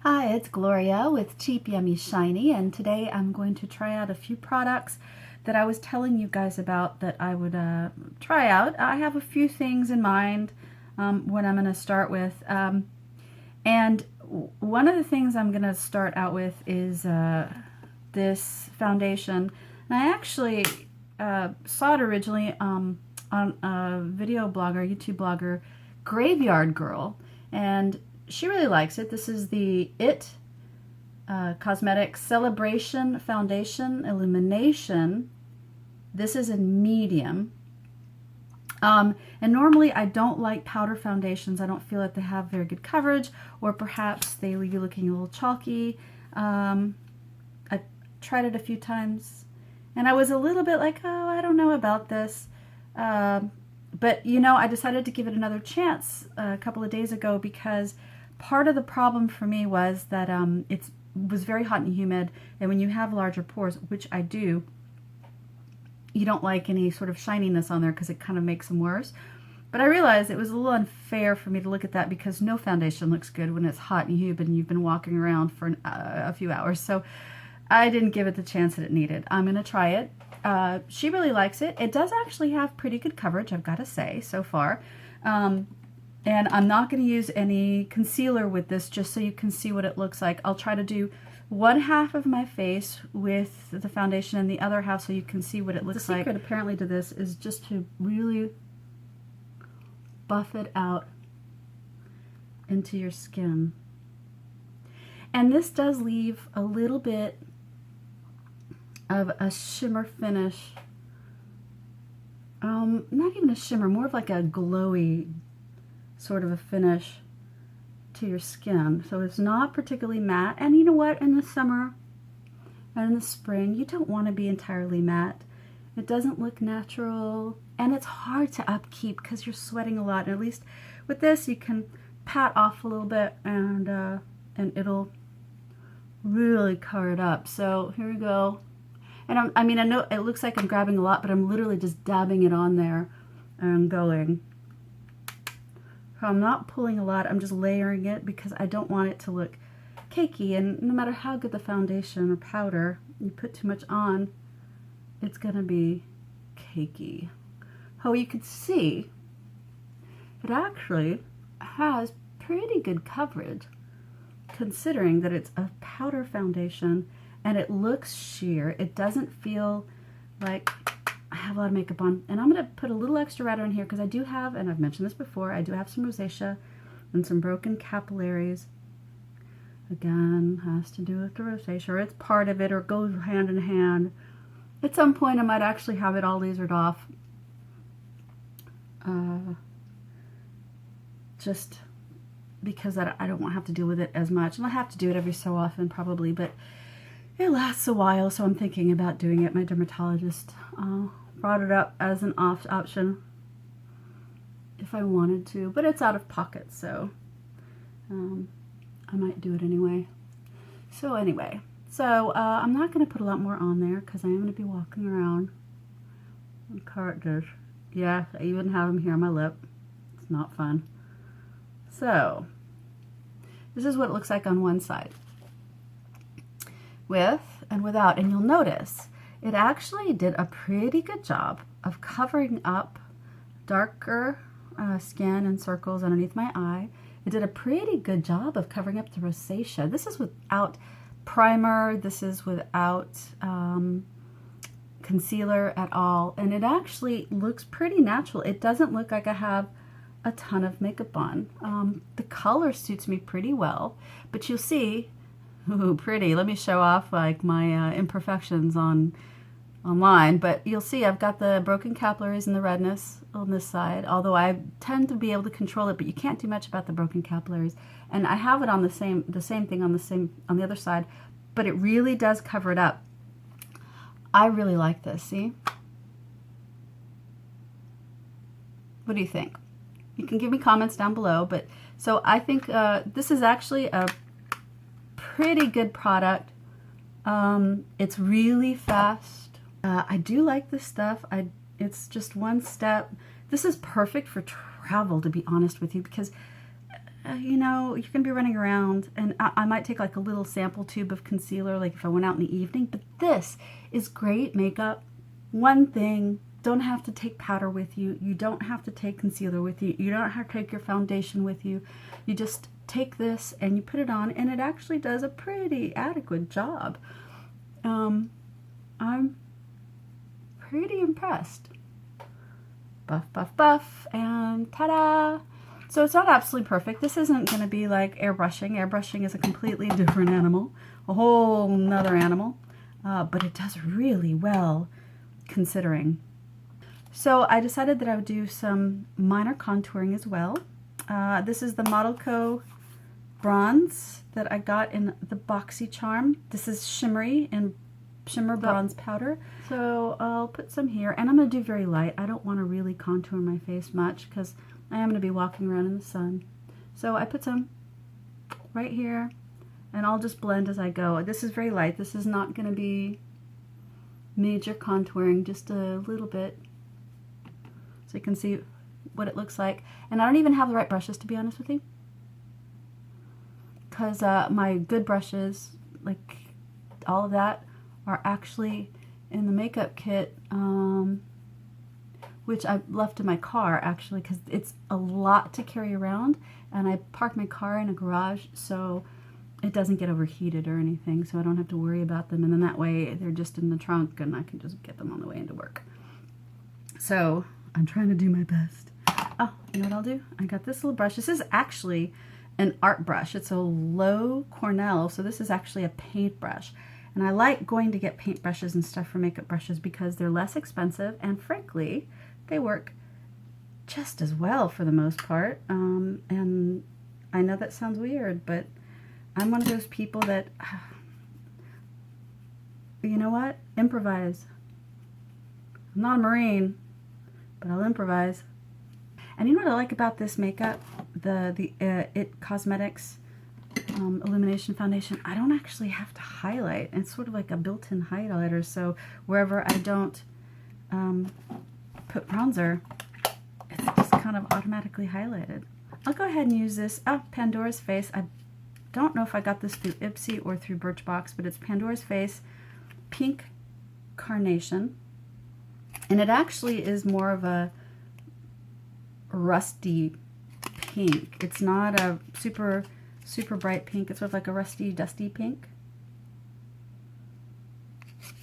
Hi, it's Gloria with Cheap Yummy Shiny, and today I'm going to try out a few products that I was telling you guys about that I would try out. I have a few things in mind what I'm going to start with, and one of the things I'm going to start out with is this foundation. And I actually saw it originally on a video blogger, YouTube blogger, Graveyard Girl, and she really likes it. This is the Cosmetics Celebration Foundation Illumination. This is in medium. And normally I don't like powder foundations. I don't feel like they have very good coverage, or perhaps they leave you looking a little chalky. I tried it a few times and I was a little bit like, oh, I don't know about this. But you know, I decided to give it another chance a couple of days ago because part of the problem for me was that it was very hot and humid, and when you have larger pores, which I do, you don't like any sort of shininess on there because it kind of makes them worse. But I realized it was a little unfair for me to look at that because no foundation looks good when it's hot and humid and you've been walking around for a few hours. So I didn't give it the chance that it needed. I'm going to try it. She really likes it. It does actually have pretty good coverage, I've got to say, so far. And I'm not going to use any concealer with this, just so you can see what it looks like. I'll try to do one half of my face with the foundation and the other half so you can see what it looks like. The secret apparently to this is just to really buff it out into your skin. And this does leave a little bit of a shimmer finish. Not even a shimmer, more of like a glowy sort of a finish to your skin. So it's not particularly matte. And you know what? In the summer and in the spring, you don't want to be entirely matte. It doesn't look natural, and it's hard to upkeep because you're sweating a lot. And at least with this, you can pat off a little bit, and it'll really cover it up. So here we go. And I mean, I know it looks like I'm grabbing a lot, but I'm literally just dabbing it on there and going. So I'm not pulling a lot, I'm just layering it because I don't want it to look cakey. And no matter how good the foundation or powder, you put too much on, it's gonna be cakey. Oh, you can see it actually has pretty good coverage considering that it's a powder foundation and it looks sheer. It doesn't feel like I have a lot of makeup on. And I'm going to put a little extra red on here because I do have, and I've mentioned this before, I do have some rosacea and some broken capillaries. Again, has to do with the rosacea, or it's part of it, or goes hand in hand. At some point I might actually have it all lasered off. Just because I don't want to have to deal with it as much. And I have to do it every so often probably, but it lasts a while, so I'm thinking about doing it. My dermatologist brought it up as an option if I wanted to, but it's out of pocket, so I might do it anyway. So anyway, I'm not going to put a lot more on there because I am going to be walking around. Characters. Yeah, I even have them here on my lip. It's not fun. So this is what it looks like on one side, with and without, and you'll notice it actually did a pretty good job of covering up darker skin and circles underneath my eye. It did a pretty good job of covering up the rosacea. This is without primer, this is without concealer at all, and it actually looks pretty natural. It doesn't look like I have a ton of makeup on. The color suits me pretty well, but you'll see, ooh, pretty. Let me show off like my imperfections online, but you'll see I've got the broken capillaries and the redness on this side, although I tend to be able to control it, but you can't do much about the broken capillaries. And I have it on the same thing on the other side, but it really does cover it up. I really like this, see? What do you think? You can give me comments down below, but so I think this is actually a pretty good product. It's really fast. I do like this stuff. It's just one step. This is perfect for travel, to be honest with you, because you know, you can be running around, and I might take like a little sample tube of concealer, like if I went out in the evening, but this is great makeup. One thing, don't have to take powder with you. You don't have to take concealer with you. You don't have to take your foundation with you. You just take this and you put it on, and it actually does a pretty adequate job. I'm pretty impressed. Buff, buff, buff, and ta-da! So it's not absolutely perfect. This isn't going to be like airbrushing. Airbrushing is a completely different animal, a whole nother animal, but it does really well considering. So I decided that I would do some minor contouring as well. This is the Model Co. bronze that I got in the BoxyCharm. This is shimmery and shimmer bronze powder. So I'll put some here, and I'm going to do very light. I don't want to really contour my face much because I am going to be walking around in the sun. So I put some right here, and I'll just blend as I go. This is very light. This is not going to be major contouring, just a little bit, so you can see what it looks like. And I don't even have the right brushes, to be honest with you, because my good brushes, like all of that, are actually in the makeup kit, which I left in my car actually, because it's a lot to carry around, and I parked my car in a garage so it doesn't get overheated or anything, so I don't have to worry about them, and then that way they're just in the trunk and I can just get them on the way into work. So I'm trying to do my best. Oh, you know what I'll do? I got this little brush. This is actually an art brush. It's a low Cornell, so this is actually a paint brush. And I like going to get paint brushes and stuff for makeup brushes because they're less expensive, and frankly, they work just as well for the most part. And I know that sounds weird, but I'm one of those people that, you know what? Improvise. I'm not a Marine, but I'll improvise. And you know what I like about this makeup? The Cosmetics Illumination Foundation, I don't actually have to highlight. It's sort of like a built-in highlighter, so wherever I don't put bronzer, it's just kind of automatically highlighted. I'll go ahead and use this. Oh, Pandora's Face. I don't know if I got this through Ipsy or through Birchbox, but it's Pandora's Face Pink Carnation. And it actually is more of a rusty pink. It's not a super bright pink. It's sort of like a rusty, dusty pink.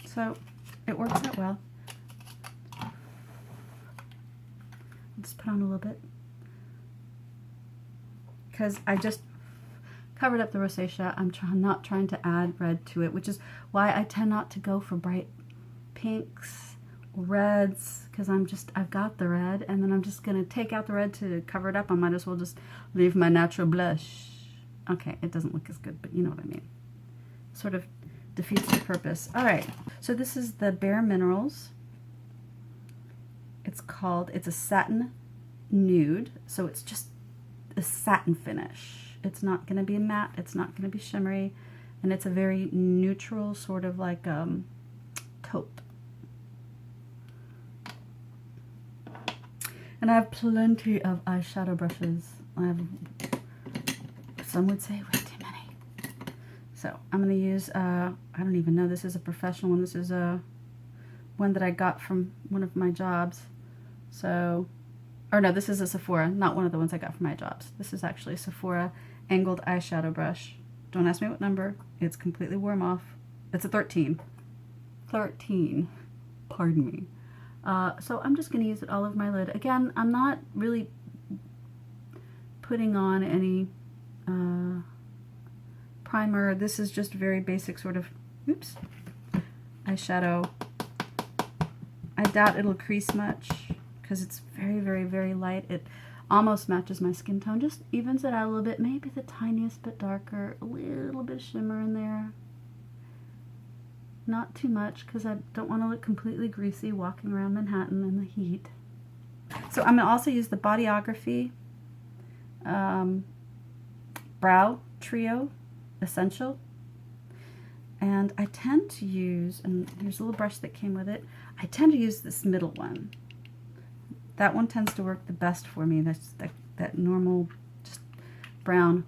So it works out well. I'll just put on a little bit, because I just covered up the rosacea. I'm not trying to add red to it, which is why I tend not to go for bright pinks or reds, because I've got the red, and then I'm just going to take out the red to cover it up. I might as well just leave my natural blush. Okay, it doesn't look as good, but you know what I mean. Sort of defeats the purpose. All right, so this is the Bare Minerals. It's a satin nude, so it's just a satin finish. It's not going to be matte, it's not going to be shimmery, and it's a very neutral sort of like taupe. And I have plenty of eyeshadow brushes. I have, some would say, way too many. So I'm going to use, I don't even know, this is a professional one. This is one that I got from one of my jobs. So, or no, this is a Sephora, not one of the ones I got from my jobs. This is actually a Sephora angled eyeshadow brush. Don't ask me what number. It's completely worn off. It's a 13. 13. Pardon me. So I'm just going to use it all over my lid. Again, I'm not really putting on any primer. This is just very basic sort of, oops, eyeshadow. I doubt it'll crease much because it's very, very, very light. It almost matches my skin tone. Just evens it out a little bit. Maybe the tiniest bit darker. A little bit of shimmer in there. Not too much, because I don't want to look completely greasy walking around Manhattan in the heat. So I'm going to also use the Bodyography Brow Trio Essential. And I tend to use, and here's a little brush that came with it, I tend to use this middle one. That one tends to work the best for me. That's that normal, just brown,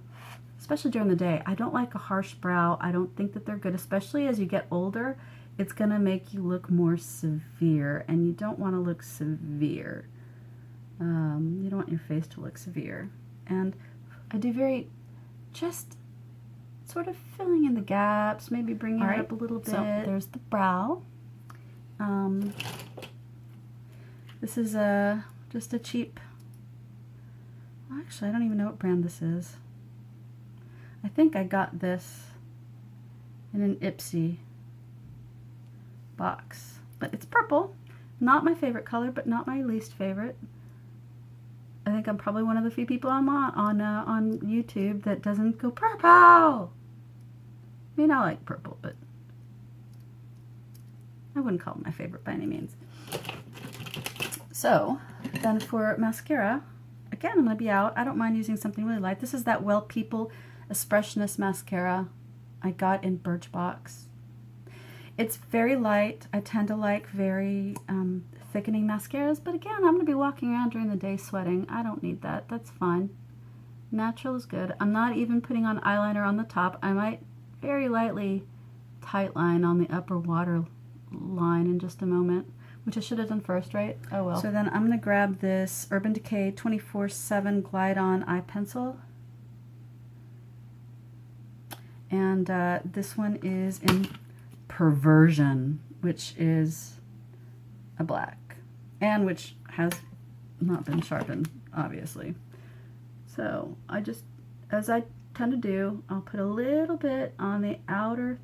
especially during the day. I don't like a harsh brow. I don't think that they're good, especially as you get older. It's gonna make you look more severe, and you don't want to look severe. You don't want your face to look severe. And I do very, just sort of filling in the gaps, maybe bringing it up a little bit. So there's the brow. This is just a cheap, actually I don't even know what brand this is. I think I got this in an Ipsy box, but it's purple. Not my favorite color, but not my least favorite. I think I'm probably one of the few people on YouTube that doesn't go purple. I mean, I like purple, but I wouldn't call it my favorite by any means. So then for mascara, again, I'm going to be out. I don't mind using something really light. This is that Well People Expressionist mascara I got in Birchbox. It's very light. I tend to like very thickening mascaras, but again, I'm going to be walking around during the day sweating. I don't need that. That's fine. Natural is good. I'm not even putting on eyeliner on the top. I might very lightly tightline on the upper water line in just a moment, which I should have done first, right? Oh well. So then I'm going to grab this Urban Decay 24/7 Glide On Eye Pencil. And this one is in Perversion, which is a black, and which has not been sharpened, obviously. So I just, as I tend to do, I'll put a little bit on the outer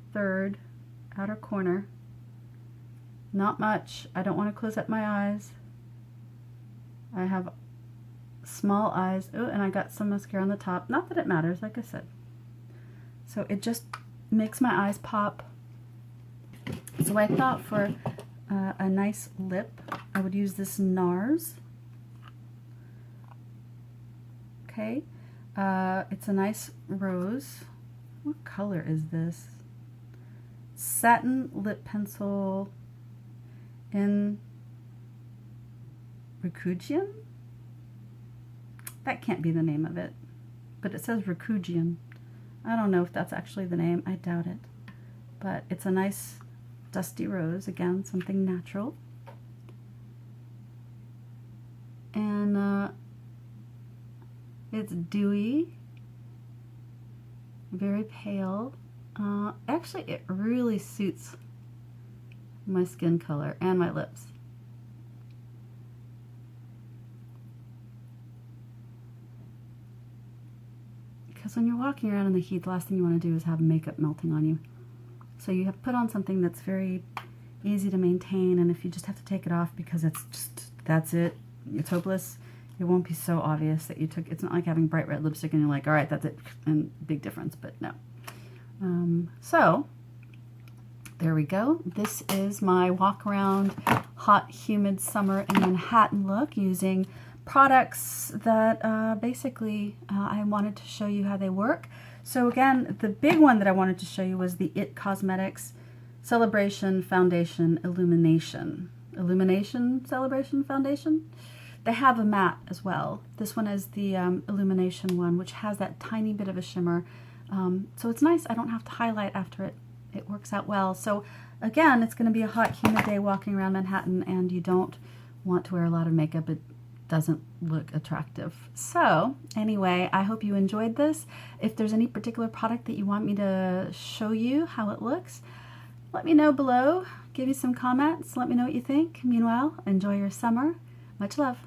corner. Not much. I don't want to close up my eyes. I have small eyes. Oh, and I got some mascara on the top. Not that it matters, like I said. So it just makes my eyes pop. So I thought for a nice lip, I would use this NARS. Okay. It's a nice rose. What color is this? Satin lip pencil in Rakujian? That can't be the name of it, but it says Rakujian. I don't know if that's actually the name. I doubt it. But it's a nice dusty rose. Again, something natural. And it's dewy, very pale. Actually, it really suits my skin color and my lips. Because when you're walking around in the heat, the last thing you want to do is have makeup melting on you. So you have to put on something that's very easy to maintain, and if you just have to take it off because it's just, that's it, it's hopeless, it won't be so obvious that you took, it's not like having bright red lipstick and you're like, all right, that's it, and big difference, but no. So there we go. This is my walk around hot, humid summer in Manhattan look using products that basically I wanted to show you how they work. So again, the big one that I wanted to show you was the IT Cosmetics Celebration Foundation Illumination Celebration Foundation. They have a matte as well. This one is the Illumination one, which has that tiny bit of a shimmer. So it's nice. I don't have to highlight after it. It works out well. So again, it's going to be a hot, humid day walking around Manhattan, and you don't want to wear a lot of makeup. It doesn't look attractive. So anyway, I hope you enjoyed this. If there's any particular product that you want me to show you how it looks, let me know below. Give me some comments. Let me know what you think. Meanwhile, enjoy your summer. Much love.